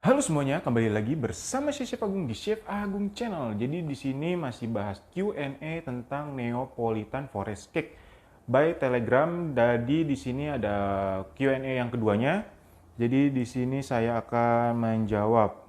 Halo semuanya, kembali lagi bersama saya Chef Agung di Chef Agung Channel. Jadi di sini masih bahas Q&A tentang Neapolitan Forest Cake by Telegram. Jadi di sini ada Q&A yang keduanya. Jadi di sini saya akan menjawab.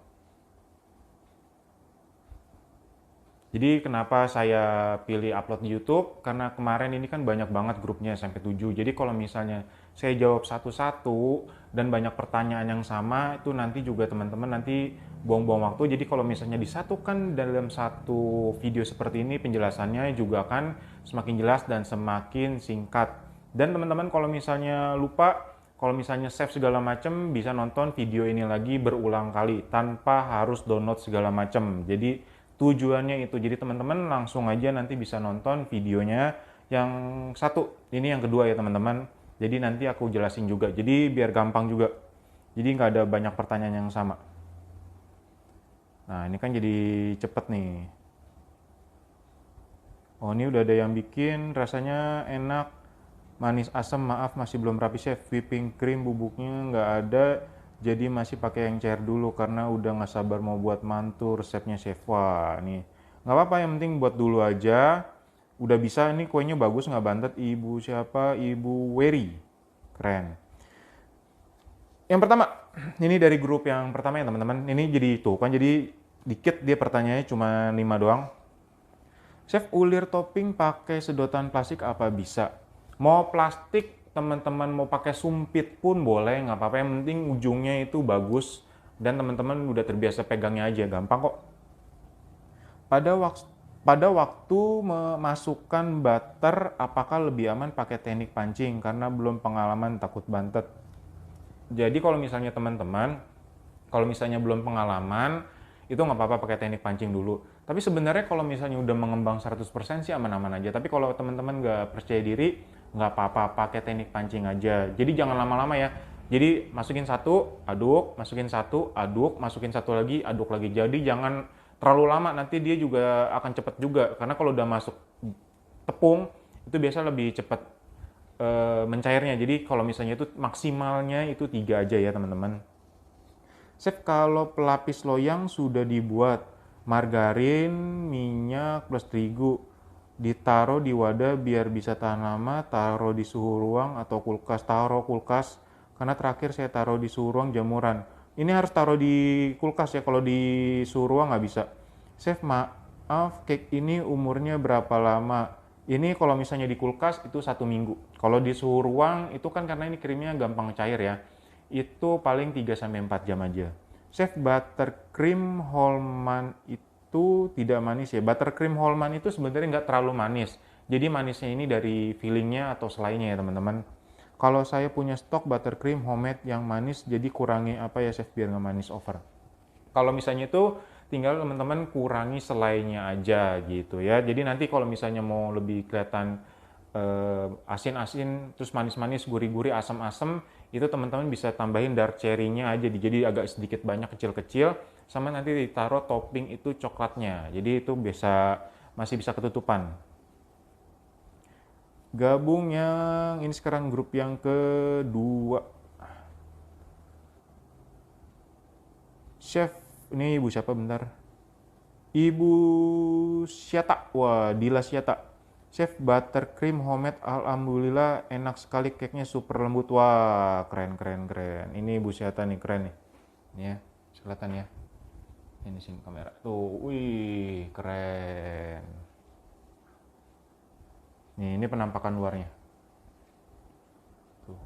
Jadi kenapa saya pilih upload di YouTube? Karena kemarin ini kan banyak banget grupnya sampai 7. Jadi kalau misalnya saya jawab satu-satu dan banyak pertanyaan yang sama, itu nanti juga teman-teman nanti buang-buang waktu. Jadi kalau misalnya disatukan dalam satu video seperti ini, penjelasannya juga akan semakin jelas dan semakin singkat. Dan teman-teman kalau misalnya lupa, kalau misalnya save segala macam, bisa nonton video ini lagi berulang kali tanpa harus download segala macam. Jadi tujuannya itu, jadi teman-teman langsung aja nanti bisa nonton videonya yang satu, ini yang kedua ya teman-teman. Jadi nanti aku jelasin juga, jadi biar gampang juga, jadi nggak ada banyak pertanyaan yang sama. Nah ini kan jadi cepet nih. Oh ini udah ada yang bikin, rasanya enak, manis asam, maaf masih belum rapi chef, whipping cream bubuknya nggak ada, jadi masih pakai yang cair dulu karena udah nggak sabar mau buat mantu resepnya chef. Wah nih nggak apa-apa, yang penting buat dulu aja. Udah bisa, ini kuenya bagus nggak bantet. Ibu siapa? Ibu Wery, keren. Yang pertama, ini dari grup yang pertama ya teman-teman. Ini jadi tuh kan jadi dikit dia pertanyaannya cuma 5 doang. Chef, ulir topping pakai sedotan plastik apa bisa? Mau plastik, teman-teman mau pakai sumpit pun boleh, nggak apa-apa. Yang penting ujungnya itu bagus dan teman-teman udah terbiasa pegangnya aja, gampang kok. Pada waktu memasukkan butter, apakah lebih aman pakai teknik pancing? Karena belum pengalaman, takut bantet. Jadi kalau misalnya teman-teman, kalau misalnya belum pengalaman, itu nggak apa-apa pakai teknik pancing dulu. Tapi sebenarnya kalau misalnya udah mengembang 100% sih aman-aman aja. Tapi kalau teman-teman nggak percaya diri, nggak apa-apa pakai teknik pancing aja. Jadi jangan lama-lama ya. Jadi masukin satu, aduk, masukin satu, aduk, masukin satu lagi, aduk lagi. Jadi jangan terlalu lama, nanti dia juga akan cepet juga. Karena kalau udah masuk tepung, itu biasa lebih cepet mencairnya. Jadi kalau misalnya itu maksimalnya itu 3 aja ya teman-teman. Chef, kalau pelapis loyang sudah dibuat, margarin, minyak, plus terigu, ditaruh di wadah biar bisa tahan lama, taruh di suhu ruang atau kulkas, taruh kulkas, karena terakhir saya taruh di suhu ruang jamuran. Ini harus taruh di kulkas ya, kalau di suhu ruang nggak bisa. Chef, maaf, cake ini umurnya berapa lama? Ini kalau misalnya di kulkas itu 1 minggu. Kalau di suhu ruang itu kan karena ini krimnya gampang cair ya, itu paling 3-4 jam aja. Chef, buttercream Holman itu tidak manis ya? Buttercream Holman itu sebenarnya nggak terlalu manis. Jadi manisnya ini dari fillingnya atau selainya ya teman-teman. Kalau saya punya stok buttercream homemade yang manis, jadi kurangi apa ya chef biar nggak manis over? Kalau misalnya itu tinggal teman-teman kurangi selainya aja gitu ya. Jadi nanti kalau misalnya mau lebih kelihatan asin-asin, terus manis-manis, gurih-gurih, asam-asam, itu teman-teman bisa tambahin dark cherry-nya aja, jadi agak sedikit banyak kecil-kecil, sama nanti ditaruh topping itu coklatnya. Jadi itu masih bisa ketutupan. Gabung yang ini sekarang grup yang kedua. Chef, ini ibu siapa bentar? Ibu Syata, wah Dila Syata. Chef, buttercream homemade alhamdulillah enak sekali, cake-nya super lembut. Wah, keren keren keren. Ini Ibu Syata nih, keren nih. Ini ya, kelihatan ya. Ini sini kamera. Tuh, wih, keren. Nih, ini penampakan luarnya. Tuh.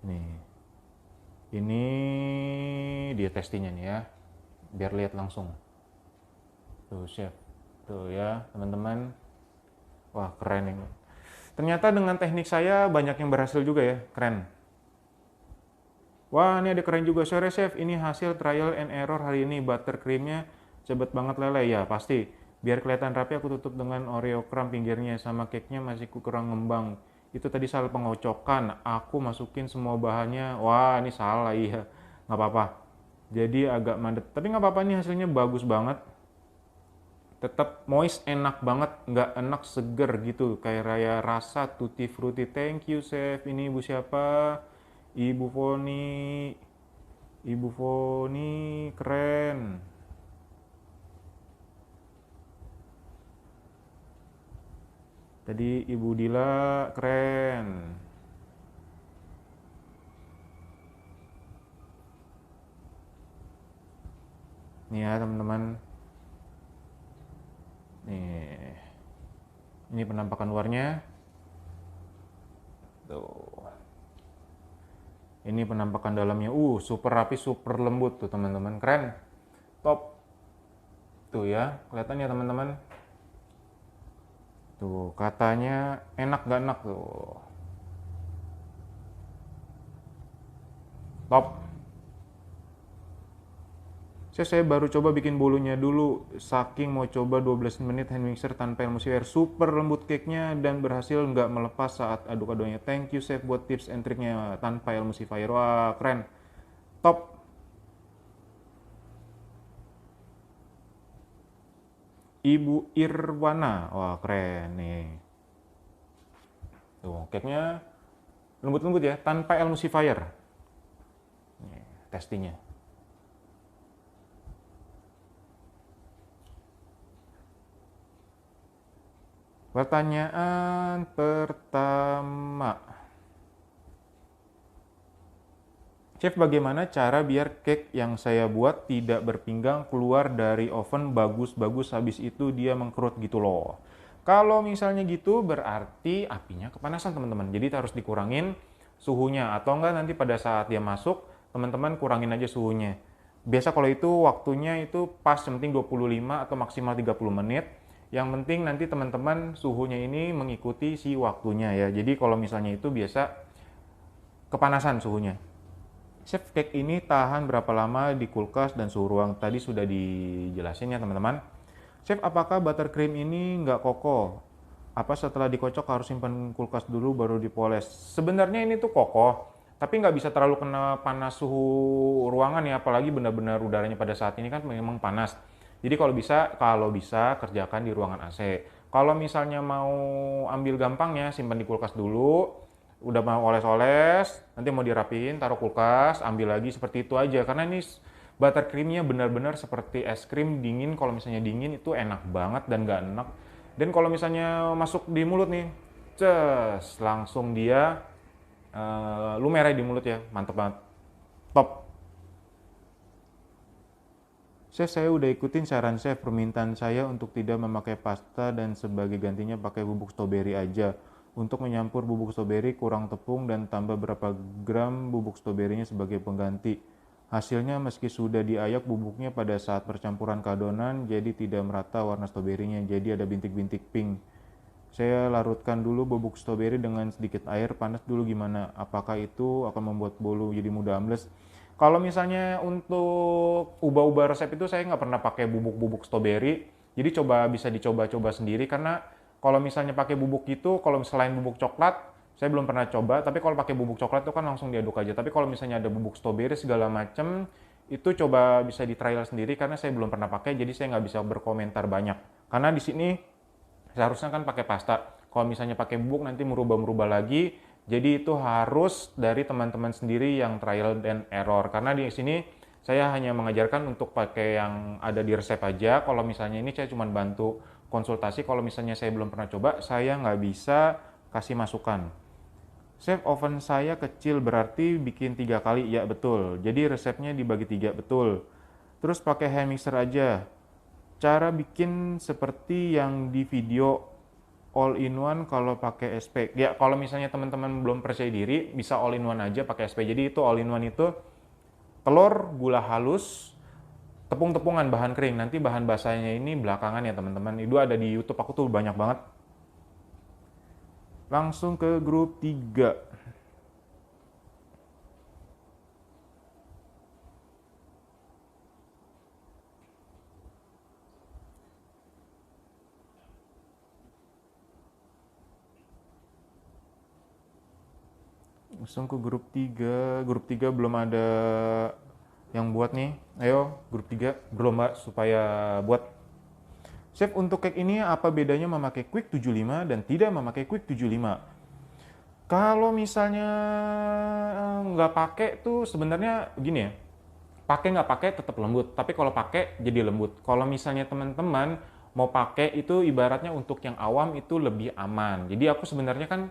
Nih. Ini dia testingnya nih ya. Biar lihat langsung. Tuh, chef. Tuh ya, teman-teman. Wah, keren ini. Ternyata dengan teknik saya banyak yang berhasil juga ya, keren. Wah, ini ada keren juga. Sorry chef, ini hasil trial and error hari ini. Buttercreamnya cepet banget leleh ya, pasti. Biar kelihatan rapi aku tutup dengan Oreo crumb pinggirnya, sama cake-nya masih kurang ngembang. Itu tadi salah pengocokan. Aku masukin semua bahannya. Wah, ini salah iya. Nggak apa-apa. Jadi agak mandet. Tapi nggak apa-apa, nih hasilnya bagus banget. Tetap moist, enak banget, nggak enak, seger gitu, kayak raya rasa tutti frutti. Thank you chef. Ini ibu siapa? Ibu Foni. Ibu Foni keren. Tadi Ibu Dila keren. Nih ya teman-teman. Nih. Ini penampakan luarnya. Tuh. Ini penampakan dalamnya. Super rapi, super lembut tuh teman-teman. Keren. Top. Tuh ya, kelihatan ya teman-teman. Tuh, katanya enak gak enak tuh. Top. Saya baru coba bikin bolunya dulu, saking mau coba 12 menit hand mixer tanpa emulsifier. Super lembut cake-nya dan berhasil nggak melepas saat aduk-aduknya. Thank you chef buat tips and triknya tanpa emulsifier. Wah keren, top. Ibu Irwana, wah keren nih. Tuh cake-nya lembut-lembut ya, tanpa emulsifier. Nih, testingnya. Pertanyaan pertama. Chef, bagaimana cara biar cake yang saya buat tidak berpinggang keluar dari oven bagus-bagus habis itu dia mengkerut gitu loh. Kalau misalnya gitu berarti apinya kepanasan teman-teman. Jadi harus dikurangin suhunya atau enggak nanti pada saat dia masuk teman-teman kurangin aja suhunya. Biasa kalau itu waktunya itu pas yang penting 25 atau maksimal 30 menit. Yang penting nanti teman-teman suhunya ini mengikuti si waktunya ya. Jadi kalau misalnya itu biasa kepanasan suhunya. Chef, cake ini tahan berapa lama di kulkas dan suhu ruang? Tadi sudah dijelasin ya teman-teman. Chef, apakah buttercream ini nggak kokoh? Apa setelah dikocok harus simpan kulkas dulu baru dipoles? Sebenarnya ini tuh kokoh, tapi nggak bisa terlalu kena panas suhu ruangan ya, apalagi benar-benar udaranya pada saat ini kan memang panas. Jadi kalau bisa kerjakan di ruangan AC. Kalau misalnya mau ambil gampangnya simpan di kulkas dulu. Udah mau oles-oles, nanti mau dirapiin, taruh kulkas, ambil lagi seperti itu aja. Karena ini buttercreamnya benar-benar seperti es krim dingin. Kalau misalnya dingin itu enak banget dan gak enak. Dan kalau misalnya masuk di mulut nih, langsung dia lumerah di mulut ya, mantep banget, top. Chef, saya udah ikutin saran chef, permintaan saya untuk tidak memakai pasta dan sebagai gantinya pakai bubuk stroberi aja. Untuk menyampur bubuk stroberi kurang tepung dan tambah berapa gram bubuk stroberinya sebagai pengganti. Hasilnya meski sudah diayak bubuknya pada saat percampuran ke adonan jadi tidak merata warna stroberinya, jadi ada bintik-bintik pink. Saya larutkan dulu bubuk stroberi dengan sedikit air panas dulu gimana? Apakah itu akan membuat bolu jadi mudah ambles? Kalau misalnya untuk ubah-ubah resep itu saya nggak pernah pakai bubuk-bubuk stroberi. Jadi bisa dicoba-coba sendiri karena kalau misalnya pakai bubuk itu, kalau selain bubuk coklat, saya belum pernah coba. Tapi kalau pakai bubuk coklat itu kan langsung diaduk aja. Tapi kalau misalnya ada bubuk stroberi segala macam, itu coba bisa di trial sendiri karena saya belum pernah pakai. Jadi saya nggak bisa berkomentar banyak. Karena di sini seharusnya kan pakai pasta. Kalau misalnya pakai bubuk nanti merubah-merubah lagi. Jadi itu harus dari teman-teman sendiri yang trial dan error. Karena di sini saya hanya mengajarkan untuk pakai yang ada di resep aja. Kalau misalnya ini saya cuma bantu konsultasi. Kalau misalnya saya belum pernah coba, saya nggak bisa kasih masukan. Chef, oven saya kecil berarti bikin 3 kali. Ya betul. Jadi resepnya dibagi 3 betul. Terus pakai hand mixer aja. Cara bikin seperti yang di video all in one kalau pakai SP. Ya kalau misalnya teman-teman belum percaya diri bisa all in one aja pakai SP. Jadi itu all in one itu telur, gula halus, tepung-tepungan bahan kering. Nanti bahan basahnya ini belakangan ya teman-teman. Itu ada di YouTube aku tuh banyak banget. Langsung ke grup 3. Langsung ke grup 3. Grup 3 belum ada yang buat nih. Ayo grup 3 belum mbak supaya buat. Chef, untuk cake ini apa bedanya memakai Quick 75 dan tidak memakai Quick 75? Kalau misalnya nggak pakai tuh sebenarnya gini ya. Pakai nggak pakai tetap lembut, tapi kalau pakai jadi lembut. Kalau misalnya teman-teman mau pakai itu ibaratnya untuk yang awam itu lebih aman. Jadi aku sebenarnya kan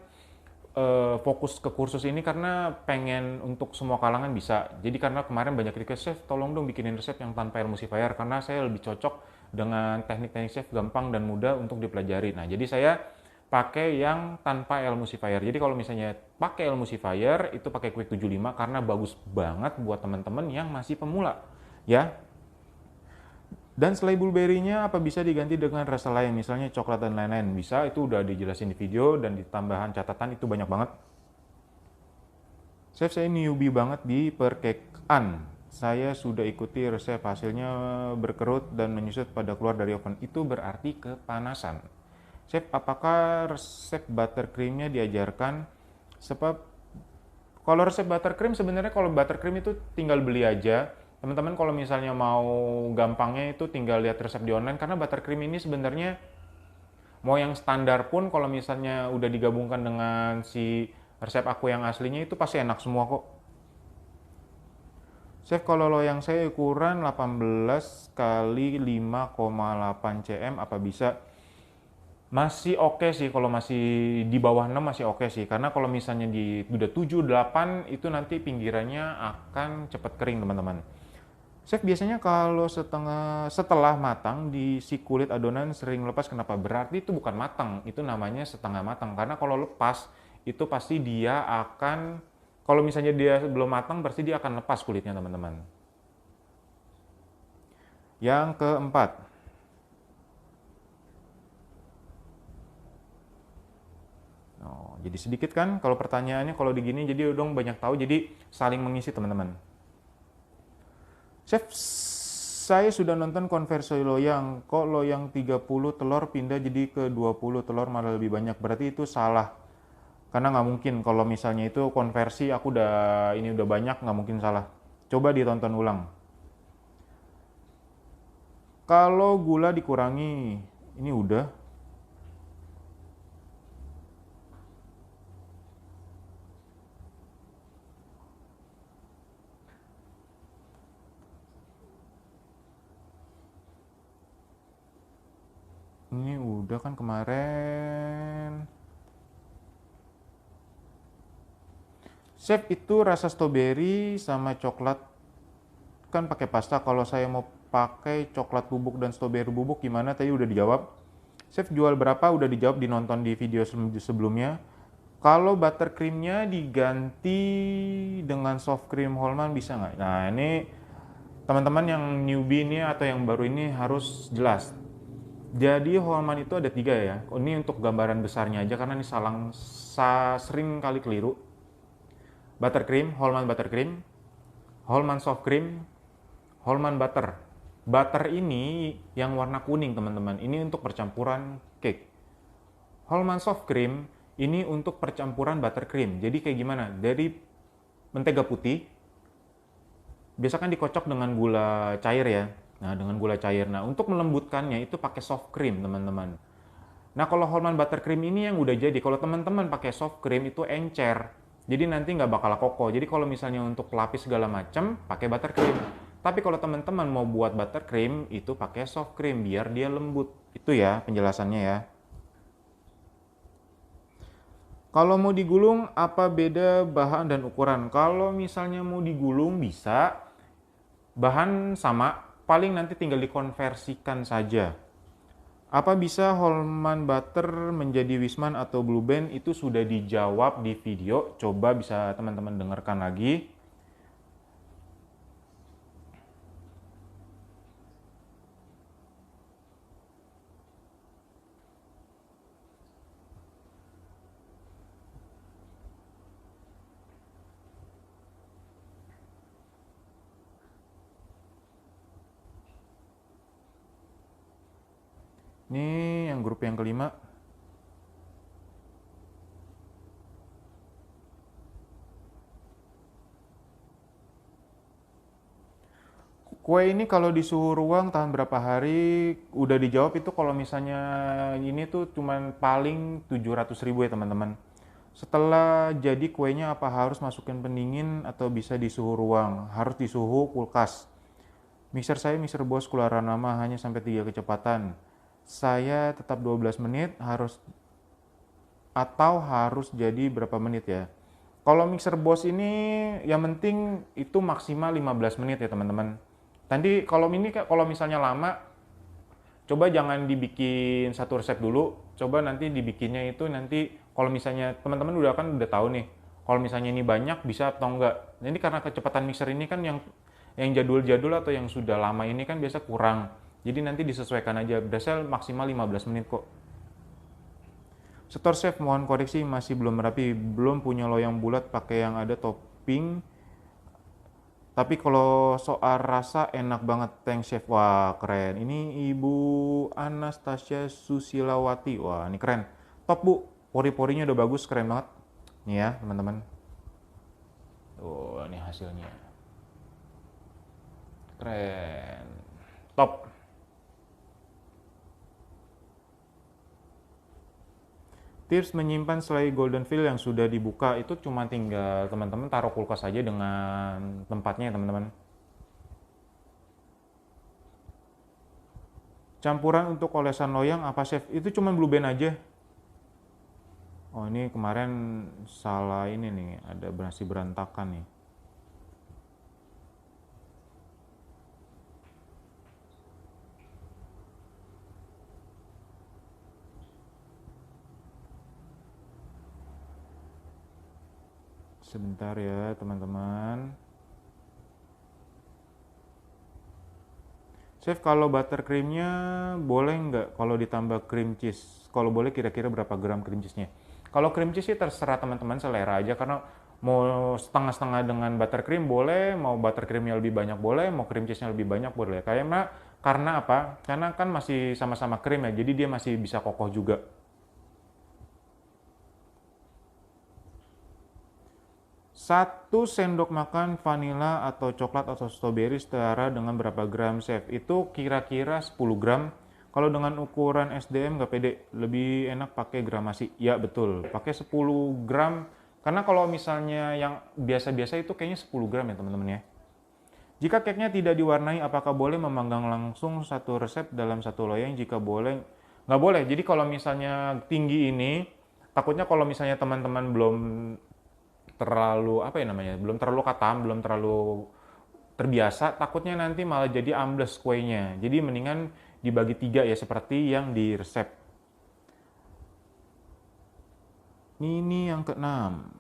fokus ke kursus ini karena pengen untuk semua kalangan bisa. Jadi karena kemarin banyak request, chef tolong dong bikinin resep yang tanpa emulsifier karena saya lebih cocok dengan teknik-teknik chef gampang dan mudah untuk dipelajari. Nah, jadi saya pakai yang tanpa emulsifier. Jadi kalau misalnya pakai emulsifier itu pakai Quick 75 karena bagus banget buat teman-teman yang masih pemula, ya. Dan selai blueberry-nya apa bisa diganti dengan rasa lain, misalnya coklat dan lain-lain? Bisa, itu udah dijelasin di video dan di tambahan catatan itu banyak banget. Chef, saya newbie banget di perkekan. Saya sudah ikuti resep, hasilnya berkerut dan menyusut pada keluar dari oven. Itu berarti kepanasan. Chef, apakah resep buttercream-nya diajarkan? Sebab kalau resep buttercream sebenarnya kalau buttercream itu tinggal beli aja. Teman-teman kalau misalnya mau gampangnya itu tinggal lihat resep di online karena buttercream ini sebenarnya mau yang standar pun kalau misalnya udah digabungkan dengan si resep aku yang aslinya itu pasti enak semua kok. Chef, kalau loyang saya ukuran 18 kali 5,8 cm apa bisa? Masih oke sih kalau masih di bawah 6 masih oke sih karena kalau misalnya di udah 7 8 itu nanti pinggirannya akan cepat kering teman-teman. Chef, biasanya kalau setelah matang di si kulit adonan sering lepas, kenapa? Berarti itu bukan matang, itu namanya setengah matang. Karena kalau lepas itu pasti dia akan, kalau misalnya dia belum matang pasti dia akan lepas kulitnya teman-teman. Yang keempat, oh, jadi sedikit kan kalau pertanyaannya kalau digini jadi dong banyak tahu jadi saling mengisi teman-teman. Chef, saya sudah nonton konversi loyang, kok loyang 30 telur pindah jadi ke 20 telur malah lebih banyak, berarti itu salah. Karena nggak mungkin kalau misalnya itu konversi aku ini udah banyak, nggak mungkin salah. Coba ditonton ulang. Kalau gula dikurangi, ini udah. Ini udah kan kemarin. Chef, itu rasa strawberry sama coklat kan pakai pasta. Kalau saya mau pakai coklat bubuk dan strawberry bubuk gimana? Tadi udah dijawab. Chef, jual berapa? Udah dijawab dinonton di video sebelumnya. Kalau buttercreamnya diganti dengan soft cream Holman bisa nggak? Nah ini teman-teman yang newbie ini atau yang baru ini harus jelas. Jadi Holman itu ada 3 ya. Ini untuk gambaran besarnya aja karena ini sering kali keliru. Buttercream, Holman soft cream, Holman butter. Butter ini yang warna kuning teman-teman. Ini untuk percampuran cake. Holman soft cream ini untuk percampuran buttercream. Jadi kayak gimana? Dari mentega putih, biasa kan dikocok dengan gula cair ya. Nah, dengan gula cair. Nah, untuk melembutkannya itu pakai soft cream, teman-teman. Nah, kalau Holman buttercream ini yang udah jadi. Kalau teman-teman pakai soft cream itu encer. Jadi nanti nggak bakal kokoh. Jadi kalau misalnya untuk pelapis segala macam, pakai buttercream. Tapi kalau teman-teman mau buat buttercream, itu pakai soft cream biar dia lembut. Itu ya penjelasannya ya. Kalau mau digulung, apa beda bahan dan ukuran? Kalau misalnya mau digulung bisa, bahan sama, paling nanti tinggal dikonversikan saja. Apa bisa Holman Butter menjadi Wisman atau Blue Band? Itu sudah dijawab di video, coba bisa teman-teman dengarkan lagi. Ini yang grup yang kelima. Kue ini kalau di suhu ruang tahan berapa hari? Udah dijawab itu kalau misalnya ini tuh cuman paling 700.000 ya teman-teman. Setelah jadi kuenya apa harus masukin pendingin atau bisa di suhu ruang? Harus di suhu kulkas. Mixer saya mixer Boss keluaran lama hanya sampai 3 kecepatan. Saya tetap 12 menit harus jadi berapa menit ya? Kalau mixer Boss ini yang penting itu maksimal 15 menit ya teman-teman. Tadi kalau misalnya lama, coba jangan dibikin satu resep dulu, coba nanti dibikinnya itu nanti kalau misalnya teman-teman udah tahu nih, kalau misalnya ini banyak bisa atau enggak. Jadi karena kecepatan mixer ini kan yang jadul-jadul atau yang sudah lama ini kan biasa kurang. Jadi nanti disesuaikan aja, biasanya maksimal 15 menit kok. Setor chef, mohon koreksi masih belum rapi, belum punya loyang bulat pakai yang ada topping. Tapi kalau soal rasa enak banget, thanks chef. Wah keren, ini Ibu Anastasia Susilawati. Wah ini keren, top bu, pori-porinya udah bagus, keren banget. Nih ya teman-teman. Tuh ini hasilnya. Keren. Top. Tips menyimpan selai golden fill yang sudah dibuka itu cuma tinggal teman-teman taruh kulkas aja dengan tempatnya teman-teman. Campuran untuk olesan loyang apa chef? Itu cuma blue band aja. Oh ini kemarin salah ini nih, ada masih berantakan nih. Sebentar ya teman-teman. Chef kalau buttercreamnya boleh nggak kalau ditambah cream cheese? Kalau boleh kira-kira berapa gram cream cheese-nya? Kalau cream cheese sih terserah teman-teman selera aja, karena mau setengah-setengah dengan buttercream boleh, mau buttercreamnya lebih banyak boleh, mau cream cheese-nya lebih banyak boleh. Karena apa? Karena kan masih sama-sama krim ya, jadi dia masih bisa kokoh juga. 1 sendok makan vanila atau coklat atau strawberry setara dengan berapa gram chef? Itu kira-kira 10 gram. Kalau dengan ukuran SDM nggak pede, lebih enak pakai gramasi. Ya betul, pakai 10 gram. Karena kalau misalnya yang biasa-biasa itu kayaknya 10 gram ya teman-teman ya. Jika cake-nya tidak diwarnai, apakah boleh memanggang langsung satu resep dalam satu loyang? Jika boleh, nggak boleh. Jadi kalau misalnya tinggi ini, takutnya kalau misalnya teman-teman belum terlalu apa ya namanya, belum terlalu katam, belum terlalu terbiasa, takutnya nanti malah jadi ambles kuenya. Jadi mendingan dibagi 3 ya seperti yang di resep. Ini yang keenam.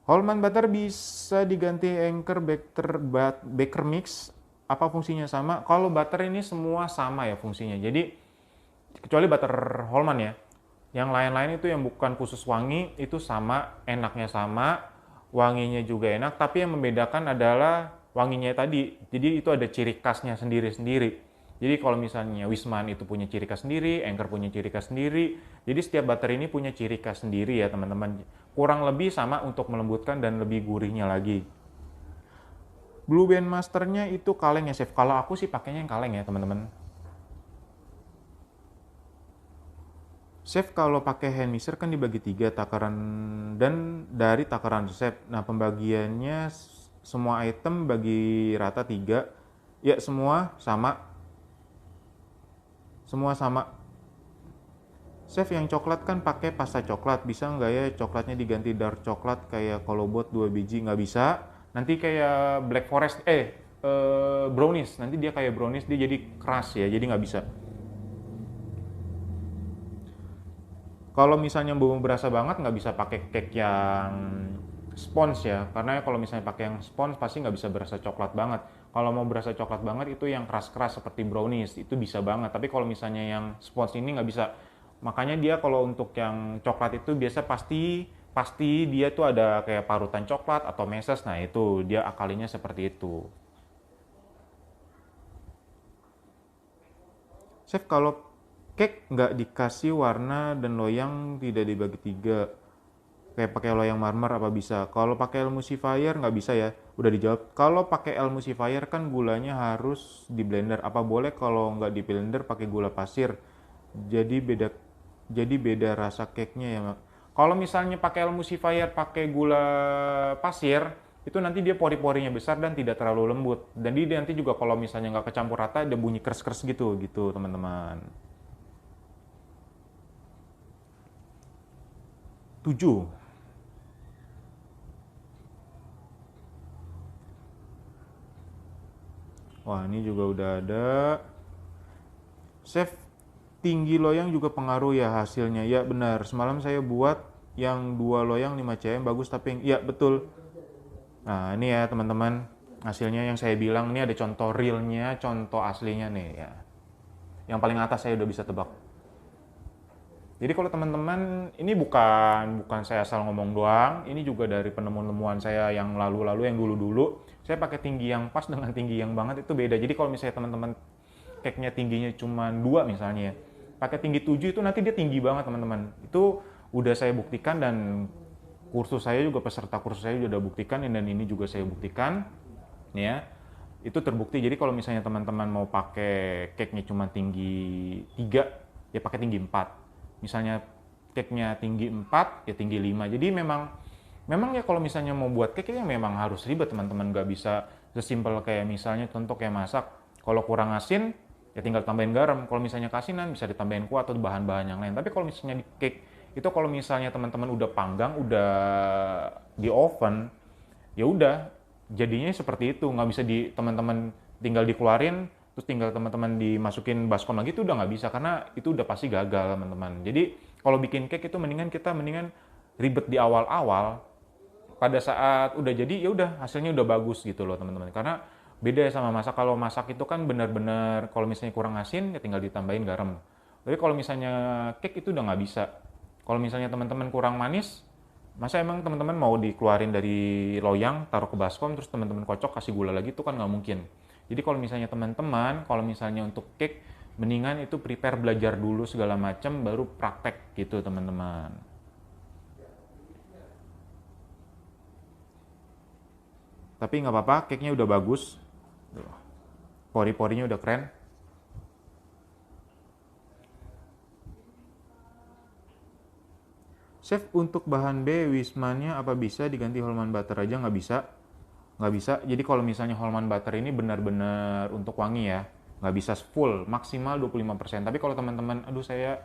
Holman butter bisa diganti Anchor Baker Mix. Apa fungsinya sama? Kalau butter ini semua sama ya fungsinya. Jadi kecuali butter Holman ya. Yang lain-lain itu yang bukan khusus wangi itu sama, enaknya sama, wanginya juga enak, tapi yang membedakan adalah wanginya tadi. Jadi itu ada ciri khasnya sendiri-sendiri. Jadi kalau misalnya Wisman itu punya ciri khas sendiri, Anchor punya ciri khas sendiri. Jadi setiap butter ini punya ciri khas sendiri ya teman-teman. Kurang lebih sama untuk melembutkan dan lebih gurihnya lagi. Blue Band Masternya itu kaleng ya chef. Kalau aku sih pakainya yang kaleng ya teman-teman. Chef kalau pakai hand mixer kan dibagi 3 takaran dan dari takaran resep. Nah pembagiannya semua item bagi rata 3. Ya semua sama. Semua sama. Chef yang coklat kan pakai pasta coklat. Bisa nggak ya coklatnya diganti dark coklat kayak kalau buat 2 biji? Nggak bisa. Nanti kayak black forest, brownies. Nanti dia kayak brownies, dia jadi keras ya, jadi nggak bisa. Kalau misalnya belum berasa banget nggak bisa pakai cake yang spons ya, karena kalau misalnya pakai yang spons pasti nggak bisa berasa coklat banget. Kalau mau berasa coklat banget itu yang keras-keras seperti brownies itu bisa banget. Tapi kalau misalnya yang spons ini nggak bisa. Makanya dia kalau untuk yang coklat itu biasa pasti pasti dia tuh ada kayak parutan coklat atau meses. Nah itu dia akalinya seperti itu. Chef kalau cake nggak dikasih warna dan loyang tidak dibagi 3 kayak pakai loyang marmer apa bisa? Kalau pakai emulsifier nggak bisa ya? Udah dijawab. Kalau pakai emulsifier kan gulanya harus di blender. Apa boleh kalau nggak di blender pakai gula pasir? Jadi beda jadi beda rasa cake-nya ya, Mak. Kalau misalnya pakai emulsifier, pakai gula pasir, itu nanti dia pori-porinya besar dan tidak terlalu lembut. Dan dia nanti juga kalau misalnya nggak kecampur rata, ada bunyi kers-kers gitu, gitu teman-teman. 7. Wah, ini juga udah ada. Chef, tinggi loyang juga pengaruh ya hasilnya. Ya benar, semalam saya buat yang 2 loyang 5 cm bagus tapi ya betul. Nah ini ya teman-teman, hasilnya yang saya bilang ini ada contoh realnya, contoh aslinya nih ya. Yang paling atas saya udah bisa tebak. Jadi kalau teman-teman, ini bukan saya asal ngomong doang, ini juga dari penemuan-penemuan saya yang lalu-lalu, yang dulu-dulu. Saya pakai tinggi yang pas dengan tinggi yang banget itu beda. Jadi kalau misalnya teman-teman cake-nya tingginya cuma 2 misalnya, pakai tinggi 7 itu nanti dia tinggi banget teman-teman. Itu udah saya buktikan dan kursus saya juga, peserta kursus saya juga udah buktikan, dan ini juga saya buktikan ya. Itu terbukti. Jadi kalau misalnya teman-teman mau pakai cake-nya cuma tinggi 3, ya pakai tinggi 4. Misalnya cake-nya tinggi 4, ya tinggi 5. Jadi memang ya kalau misalnya mau buat cake ya memang harus ribet teman-teman, nggak bisa sesimpel kayak misalnya contoh kayak masak. Kalau kurang asin ya tinggal tambahin garam. Kalau misalnya kasinan bisa ditambahin kuah atau bahan-bahan yang lain. Tapi kalau misalnya di cake itu, kalau misalnya teman-teman udah panggang, udah di oven, ya udah jadinya seperti itu. Nggak bisa di teman-teman tinggal dikeluarin terus tinggal teman-teman dimasukin baskom lagi, itu udah nggak bisa karena itu udah pasti gagal teman-teman. Jadi kalau bikin cake itu mendingan ribet di awal-awal, pada saat udah jadi ya udah hasilnya udah bagus gitu loh teman-teman. Karena beda ya sama masak. Kalau masak itu kan benar-benar kalau misalnya kurang asin ya tinggal ditambahin garam. Tapi kalau misalnya cake itu udah nggak bisa. Kalau misalnya teman-teman kurang manis, masa emang teman-teman mau dikeluarin dari loyang, taruh ke baskom, terus teman-teman kocok kasih gula lagi, itu kan nggak mungkin. Jadi kalau misalnya teman-teman, kalau misalnya untuk cake, mendingan itu prepare, belajar dulu segala macam, baru praktek gitu teman-teman. Tapi nggak apa-apa, cake-nya udah bagus. Pori-porinya udah keren. Chef, untuk bahan B, Wismannya apa bisa diganti Holman butter aja? Nggak bisa. Nggak bisa. Jadi kalau misalnya Holman butter ini benar-benar untuk wangi ya. Nggak bisa full, maksimal 25%. Tapi kalau teman-teman, aduh saya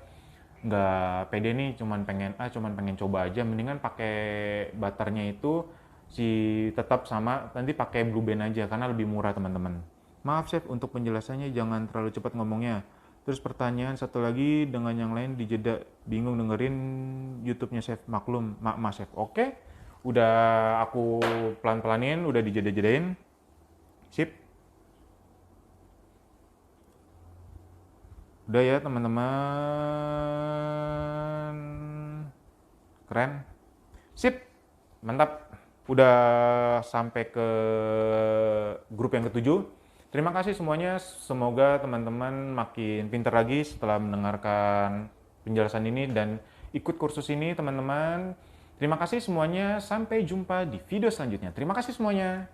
nggak pede nih, cuman pengen coba aja, mendingan pakai butternya itu si tetap sama, nanti pakai Blue Band aja karena lebih murah teman-teman. Maaf chef, untuk penjelasannya jangan terlalu cepat ngomongnya. Terus pertanyaan satu lagi dengan yang lain dijeda, bingung dengerin YouTube-nya chef, maklum mas chef. Oke, udah aku pelan-pelanin, udah dijeda-jedain. Sip. Udah ya teman-teman. Keren. Sip. Mantap. Udah sampai ke grup yang ketujuh. Terima kasih semuanya. Semoga teman-teman makin pintar lagi setelah mendengarkan penjelasan ini dan ikut kursus ini teman-teman. Terima kasih semuanya. Sampai jumpa di video selanjutnya. Terima kasih semuanya.